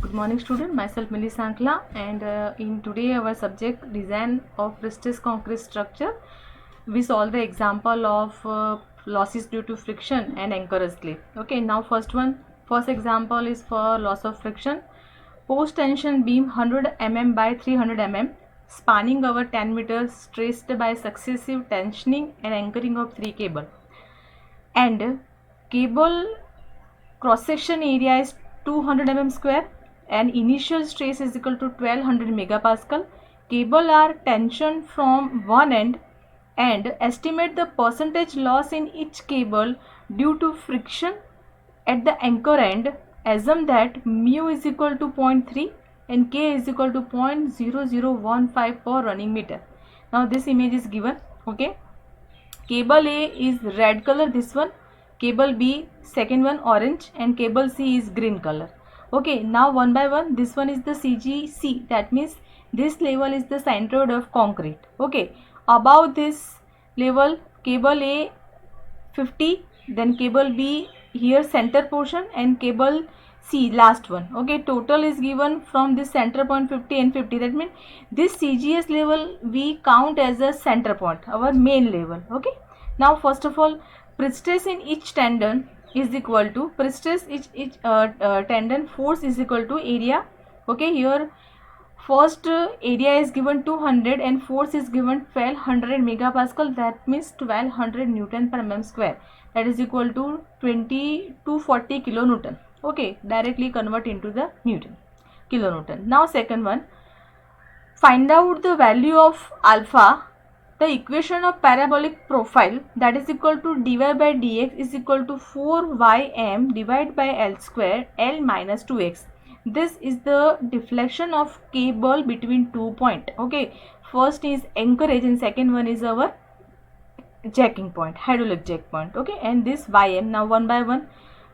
Good morning student, myself Millie Sankla, and in today our subject design of pre-stress concrete structure. We solve the example of losses due to friction and anchor slip. Okay, now first example is for loss of friction. Post tension beam 100 mm by 300 mm spanning over 10 meters stressed by successive tensioning and anchoring of 3 cable, and cable cross section area is 200 mm square and initial stress is equal to 1200 megapascal. Cable are tensioned from one end, and estimate the percentage loss in each cable due to friction at the anchor end. Assume that mu is equal to 0.3 and k is equal to 0.0015 per running meter. Now this image is given. Okay, cable A is red color, this one. Cable B, second one, orange, and cable C is green color. Okay, now one by one, this one is the CGC, that means this level is the centroid of concrete. Okay, above this level, cable A 50, then cable B here center portion, and cable C last one. Okay, total is given from this center point 50 and 50. That means this CGS level we count as a center point, our main level. Okay, now first of all, pre-stress in each tendon is equal to pre-stress each tendon force is equal to area. Okay, here first area is given 200 and force is given 1200 megapascal, that means 1200 newton per mm square, that is equal to 240 kilonewton. Okay, directly convert into the newton, kilonewton. Now second one, find out the value of alpha. The equation of parabolic profile, that is equal to dy by dx is equal to 4ym divided by L square, L minus 2x. This is the deflection of cable between 2 points. Okay, first is anchorage and second one is our jacking point, hydraulic jack point. Okay, and this ym. Now one by one,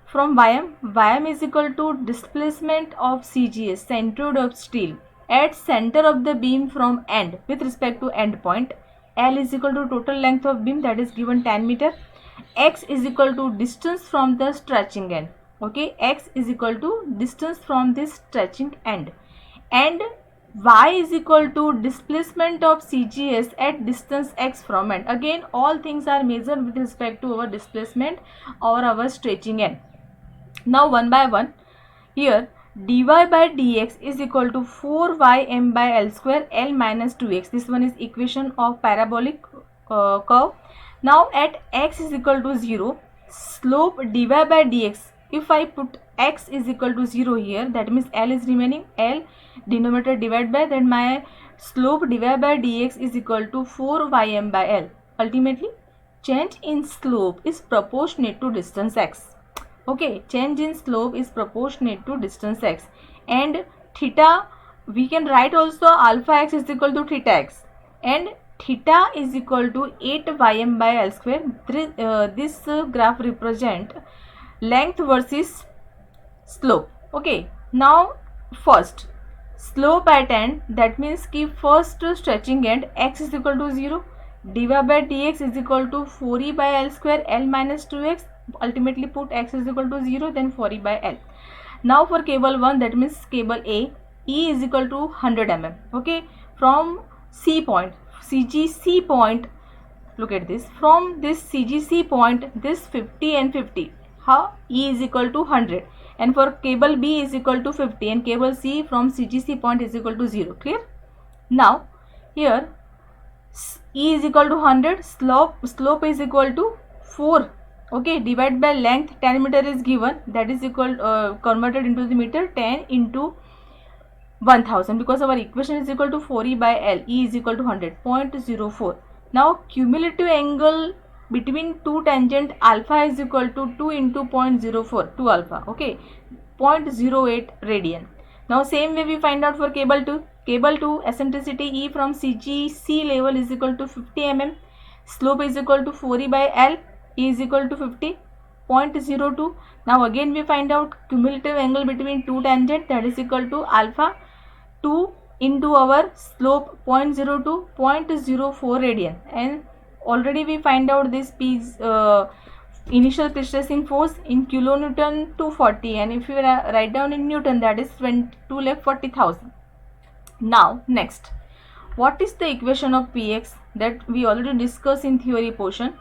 from ym is equal to displacement of CGS, centroid of steel, at center of the beam from end with respect to end point. L is equal to total length of beam, that is given 10 meter. X is equal to distance from the stretching end. Okay, X is equal to distance from this stretching end, and Y is equal to displacement of CGS at distance X from end. Again, all things are measured with respect to our displacement or our stretching end. Now one by one, here dy by dx is equal to 4ym by L square, L minus 2x. This one is equation of parabolic curve. Now at x is equal to 0, slope dy by dx, if I put x is equal to 0 here, that means L is remaining, L denominator divided by, then my slope dy by dx is equal to 4ym by L. Ultimately, change in slope is proportionate to distance x. Okay, change in slope is proportionate to distance x, and theta we can write also alpha x is equal to theta x, and theta is equal to 8ym by L square. This graph represent length versus slope. Okay, now first slope at end, that means ki first stretching end x is equal to 0, dy by dx is equal to 4e by L square, L minus 2x. Ultimately put x is equal to 0, then 4e by L. Now for cable 1, that means cable A, E is equal to 100 mm. Okay, from C point, CGC point, look at this, from this CGC point, this 50 and 50, how E is equal to 100, and for cable B is equal to 50, and cable C from CGC point is equal to 0. Clear? Now here E is equal to 100, slope is equal to 4. Okay, divide by length, 10 meter is given, that is equal converted into the meter, 10 into 1000, because our equation is equal to 4e by L, E is equal to 100, 0.04. Now cumulative angle between two tangent alpha is equal to 2 into 0.04, 2 alpha. Okay, 0.08 radian. Now same way we find out for cable 2. Cable 2, eccentricity E from CGC level is equal to 50 mm, slope is equal to 4e by L, E is equal to 50, 0.02. Now again we find out cumulative angle between two tangent, that is equal to alpha 2 into our slope 0.02, 0.04 radian, and already we find out this P is initial pre-stressing force in kilonewton 240, and if you write down in newton, that is 2,40,000. Now next, what is the equation of Px that we already discussed in theory portion?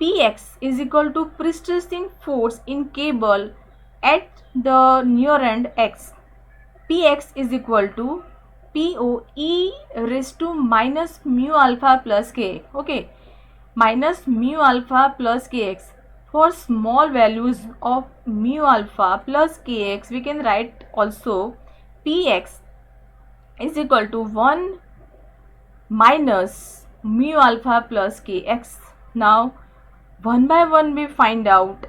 Px is equal to pre-stressing force in cable at the near end x. Px is equal to Po e raised to minus mu alpha plus kx. Okay, minus mu alpha plus kx. For small values of mu alpha plus kx, we can write also Px is equal to 1 minus mu alpha plus kx. Now one by one we find out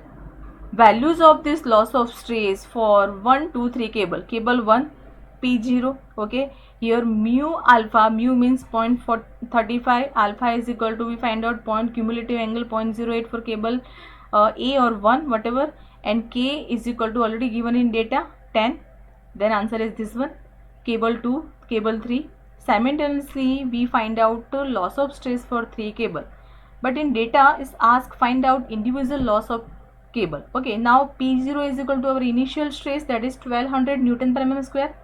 values of this loss of stress for 1, 2, 3 cable 1 P0. Okay, here mu alpha, mu means 0.35, alpha is equal to, we find out point cumulative angle 0.08 for cable A or 1 whatever, and K is equal to already given in data 10. Then answer is this one, cable 2, cable 3. Simultaneously we find out loss of stress for 3 cable, but in data is asked find out individual loss of cable. Okay, now P0 is equal to our initial stress, that is 1200 Newton per mm square.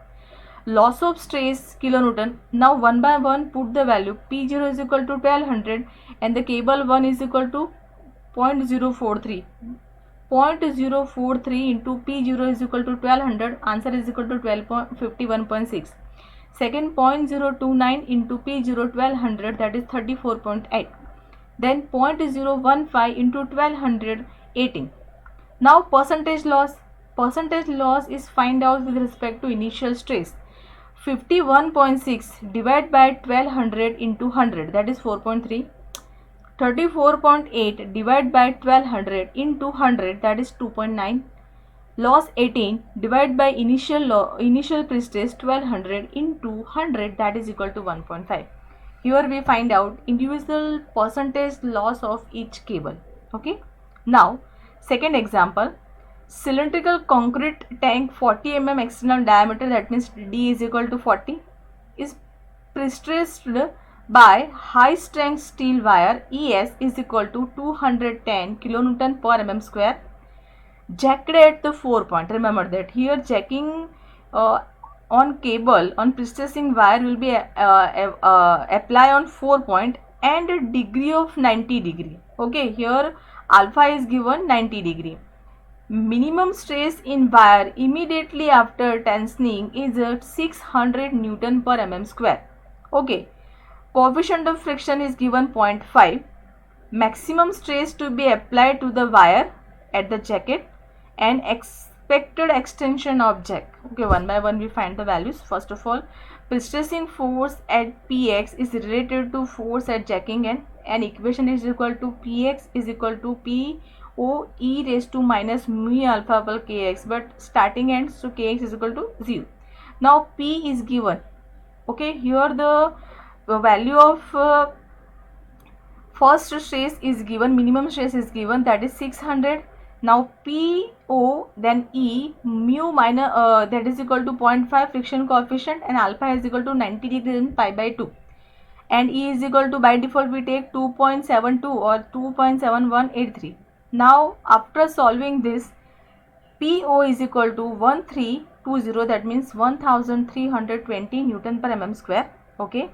Loss of stress kilonewton. Now one by one put the value. P0 is equal to 1200 and the cable 1 is equal to 0.043. 0.043 into P0 is equal to 1200. Answer is equal to 51.6. Second, 0.029 into P0 1200, that is 34.8. Then 0.015 into 1200, 18. Now percentage loss. Percentage loss is find out with respect to initial stress. 51.6 divided by 1200 into 100, that is 4.3. 34.8 divided by 1200 into 100, that is 2.9. Loss 18 divided by initial pre-stress 1200 into 100, that is equal to 1.5. Here we find out individual percentage loss of each cable. Okay. Now second example, cylindrical concrete tank 40 mm external diameter, that means D is equal to 40, is pre-stressed by high strength steel wire. ES is equal to 210 kilonewton per mm square. Jacked at the 4 point. Remember that here jacking on cable on pre-stressing wire will be apply on 4 point and a degree of 90 degree. Okay, here alpha is given 90 degree. Minimum stress in wire immediately after tensioning is at 600 Newton per mm square. Okay, coefficient of friction is given 0.5. Maximum stress to be applied to the wire at the jacket and expected extension of jack. Okay, one by one we find the values. First of all, pre-stressing force at Px is related to force at jacking end, and equation is equal to Px is equal to Po e raised to minus mu alpha per kx, but starting end, so kx is equal to 0. Now P is given. Okay, here the value of first stress is given, minimum stress is given, that is 600. Now Po then E mu minus that is equal to 0.5 friction coefficient, and alpha is equal to 90 degree in pi by 2, and E is equal to, by default we take 2.72 or 2.7183. Now after solving this, Po is equal to 1320, that means 1320 Newton per mm square. Okay.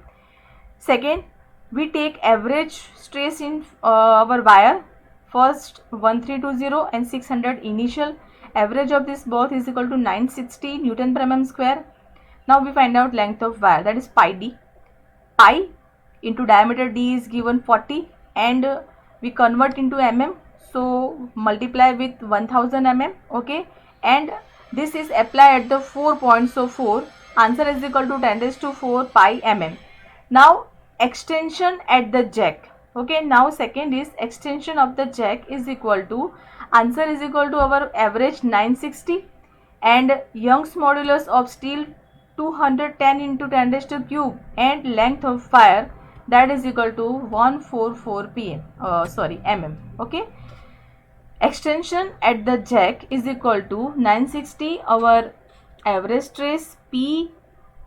Second, we take average stress in our wire. First 1320 and 600 initial. Average of this both is equal to 960 Newton per mm square. Now we find out length of wire, that is pi d. Pi into diameter d is given 40 and we convert into mm. So multiply with 1000 mm. Okay, and this is applied at the 4 points. So 4, answer is equal to 10 raised to 4 pi mm. Now extension at the jack. Okay, now second is extension of the jack is equal to, answer is equal to our average 960 and Young's modulus of steel 210 into 10 raised to cube, and length of wire, that is equal to 144 mm. Okay, extension at the jack is equal to 960, our average stress P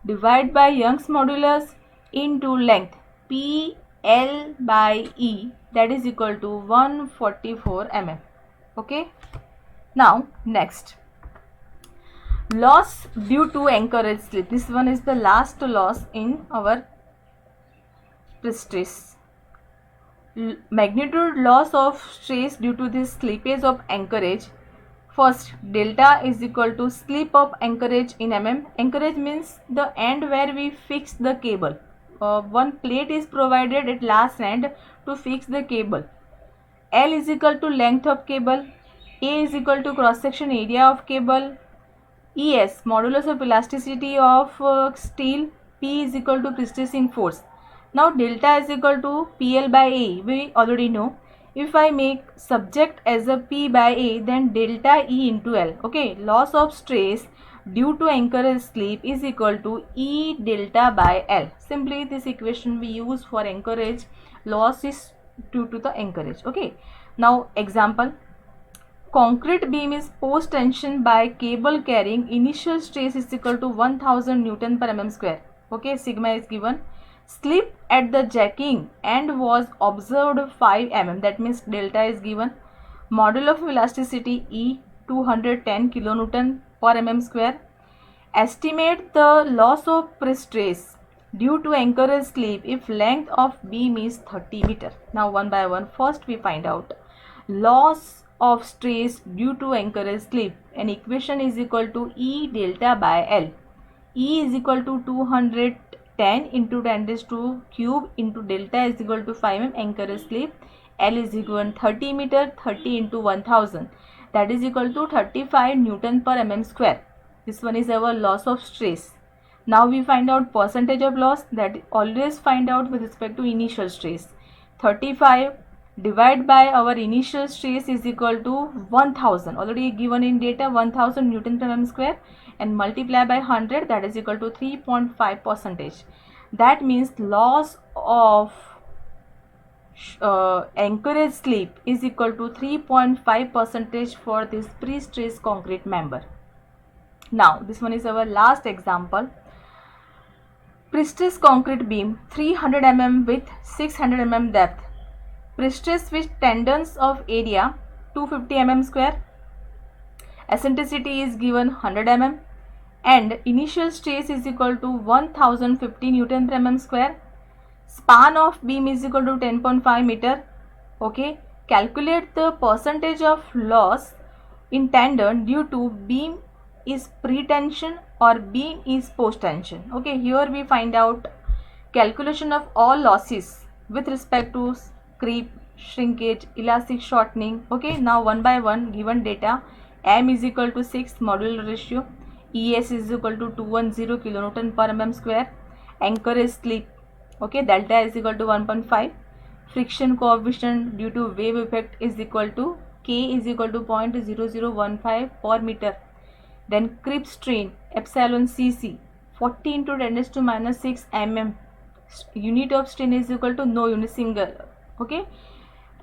divided by Young's modulus into length P L by E, that is equal to 144 mm. Okay, now next, loss due to anchorage slip. This one is the last loss in our stress. Magnitude loss of stress due to this slippage of anchorage. First, delta is equal to slip of anchorage in mm. Anchorage means the end where we fix the cable. One plate is provided at last end to fix the cable. L is equal to length of cable. A is equal to cross section area of cable. ES, modulus of elasticity of steel. P is equal to pre-stressing force. Now delta is equal to PL by A. We already know. If I make subject as a P by A, then delta E into L. Okay, loss of stress due to anchorage slip is equal to E delta by L. Simply this equation we use for anchorage. Loss is due to the anchorage. Okay. Now example. Concrete beam is post tension by cable carrying initial stress is equal to 1000 Newton per mm square. Okay, sigma is given. Slip at the jacking end was observed 5 mm, that means delta is given. Module of elasticity E 210 kilonewton per mm square. Estimate the loss of pre-stress due to anchorage slip if length of beam is 30 meter. Now one by one, first we find out loss of stress due to anchorage slip. An equation is equal to E delta by L. E is equal to 210 into 10 raised to cube into delta is equal to 5 mm anchorage slip. L is equal to 30 meter, 30 into 1000, that is equal to 35 Newton per mm square. This one is our loss of stress. Now we find out percentage of loss, that always find out with respect to initial stress. 35 divided by our initial stress is equal to 1000, already given in data, 1000 Newton per mm square, and multiply by 100, that is equal to 3.5 percentage. That means loss of anchorage slip is equal to 3.5 percentage for this pre-stress concrete member. Now this one is our last example. Pre-stress concrete beam 300 mm with 600 mm depth. Pre-stress with tendons of area 250 mm square. Eccentricity is given 100 mm and initial stress is equal to 1050 Newton per mm square. Span of beam is equal to 10.5 meter. Okay, calculate the percentage of loss in tendon due to beam is pre-tension or beam is post-tension. Okay, here we find out calculation of all losses with respect to creep, shrinkage, elastic shortening. Okay, now one by one, given data, M is equal to 6 modular ratio, ES is equal to 210 kilonewton per mm square, anchorage slip, okay, delta is equal to 1.5, friction coefficient due to wave effect is equal to K is equal to 0.0015 per meter. Then creep strain epsilon cc 40 into 10 to minus 6 mm. Unit of strain is equal to no unit single. Okay,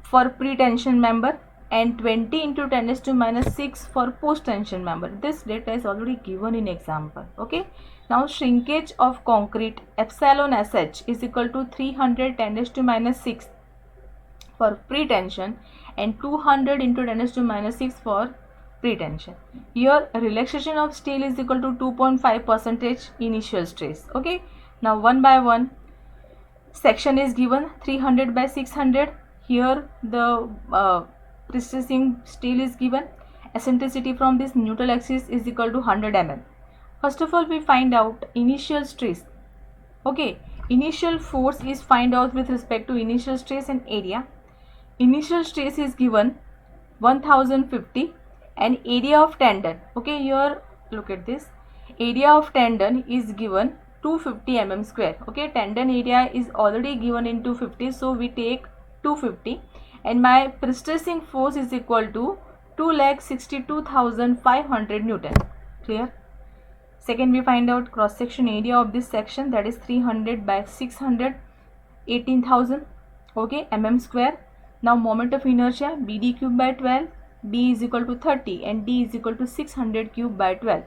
for pre-tension member, and 20 into 10 to minus 6 for post-tension member. This data is already given in example. Okay, now shrinkage of concrete epsilon sh is equal to 310 to minus 6 for pre-tension and 200 into 10 to minus 6 for pre-tension. Here relaxation of steel is equal to 2.5 percentage initial stress. Okay, now one by one, section is given 300 by 600. Here the pre-stressing steel is given. Eccentricity from this neutral axis is equal to 100 mm. First of all, we find out initial stress. Okay, initial force is find out with respect to initial stress and area. Initial stress is given 1050 and area of tendon. Okay, here look at this. Area of tendon is given 250 mm square. Okay, tendon area is already given in 250, so we take 250 and my pre-stressing force is equal to 2,62,500 Newton. Clear? Second, we find out cross section area of this section, that is 300 by 600, 18,000, okay, mm square. Now moment of inertia BD cube by 12, B is equal to 30 and D is equal to 600 cube by 12.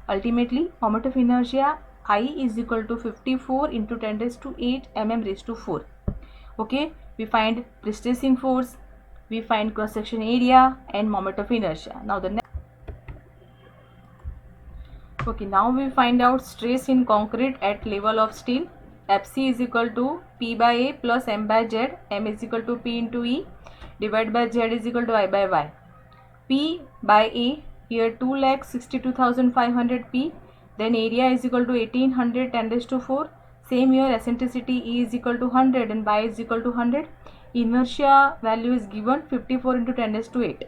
Ultimately moment of inertia I is equal to 54 into 10 raised to 8 mm raised to 4. Okay, we find pre-stressing force, we find cross section area and moment of inertia. Now the next. Okay, now we find out stress in concrete at level of steel. Fc is equal to P by A plus M by Z. M is equal to P into E divided by Z is equal to I by Y. P by A, here 2,62,500 P. Then area is equal to 1800 10 raised to 4. Same here, eccentricity E is equal to 100 and Y is equal to 100. Inertia value is given 54 into 10 raised to 8.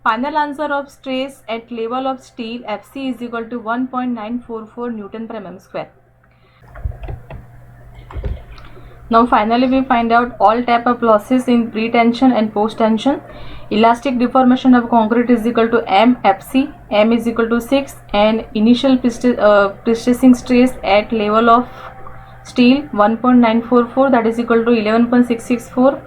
Final answer of stress at level of steel Fc is equal to 1.944 Newton per mm square. Now finally we find out all type of losses in pre-tension and post-tension. Elastic deformation of concrete is equal to M Fc. M is equal to 6 and initial pre-stressing stress at level of steel 1.944, that is equal to 11.664.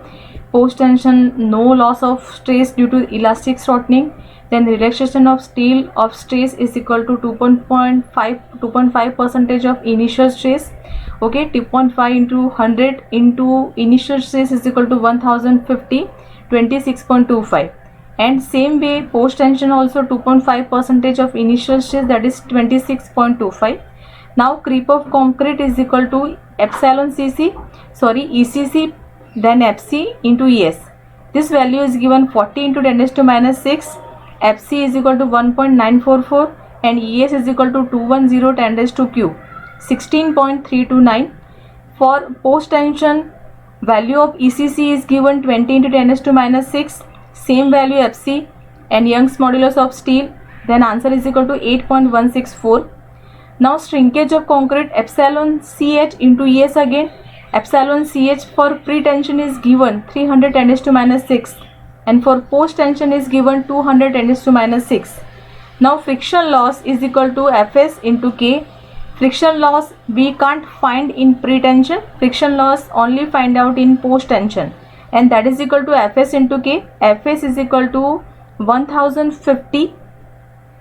Post-tension, no loss of stress due to elastic shortening. Then relaxation of steel of stress is equal to 2.5 percentage of initial stress. Okay, 2.5 into 100 into initial stress is equal to 1050, 26.25. And same way post tension also 2.5 percentage of initial stress, that is 26.25. Now creep of concrete is equal to epsilon ECC then Fc into Es. This value is given 40 into 10 raised to minus 6. Fc is equal to 1.944 and Es is equal to 210 10 raised to cube, 16.329. For post tension, value of ECC is given 20 into 10 raised to minus 6. Same value Fc and Young's modulus of steel. Then answer is equal to 8.164. Now shrinkage of concrete epsilon Ch into Es again. Epsilon Ch for pre-tension is given 300 10 raised to minus 6 and for post-tension is given 200 10 raised to minus 6. Now friction loss is equal to Fs into K. Friction loss we can't find in pre-tension, friction loss only find out in post-tension, and that is equal to Fs into K. Fs is equal to 1050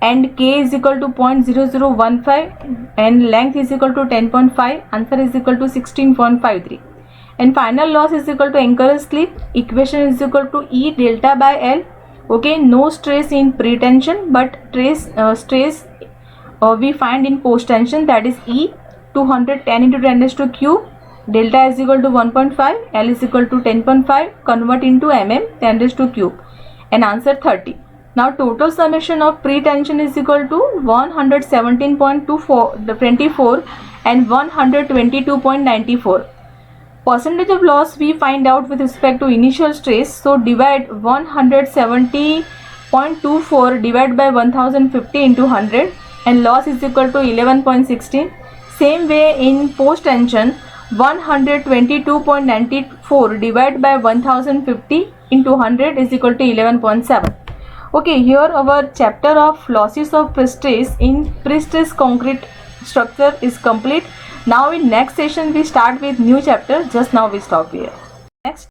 and K is equal to 0.0015 and length is equal to 10.5. Answer is equal to 16.53. And final loss is equal to anchorage slip. Equation is equal to E delta by L. Okay, no stress in pre-tension but stress we find in post-tension, that is E 210 into 10 raised to cube. Delta is equal to 1.5, L is equal to 10.5, convert into mm 10 raised to cube, and answer 30. Now total summation of pre-tension is equal to 117.24 and 122.94. Percentage of loss we find out with respect to initial stress. So divide 170.24 divided by 1050 into 100 and loss is equal to 11.16. Same way in post tension, 122.94 divided by 1050 into 100 is equal to 11.7. Okay, here our chapter of losses of pre-stress in pre-stress concrete structure is complete. Now in next session we start with new chapter. Just now we stop here. Next.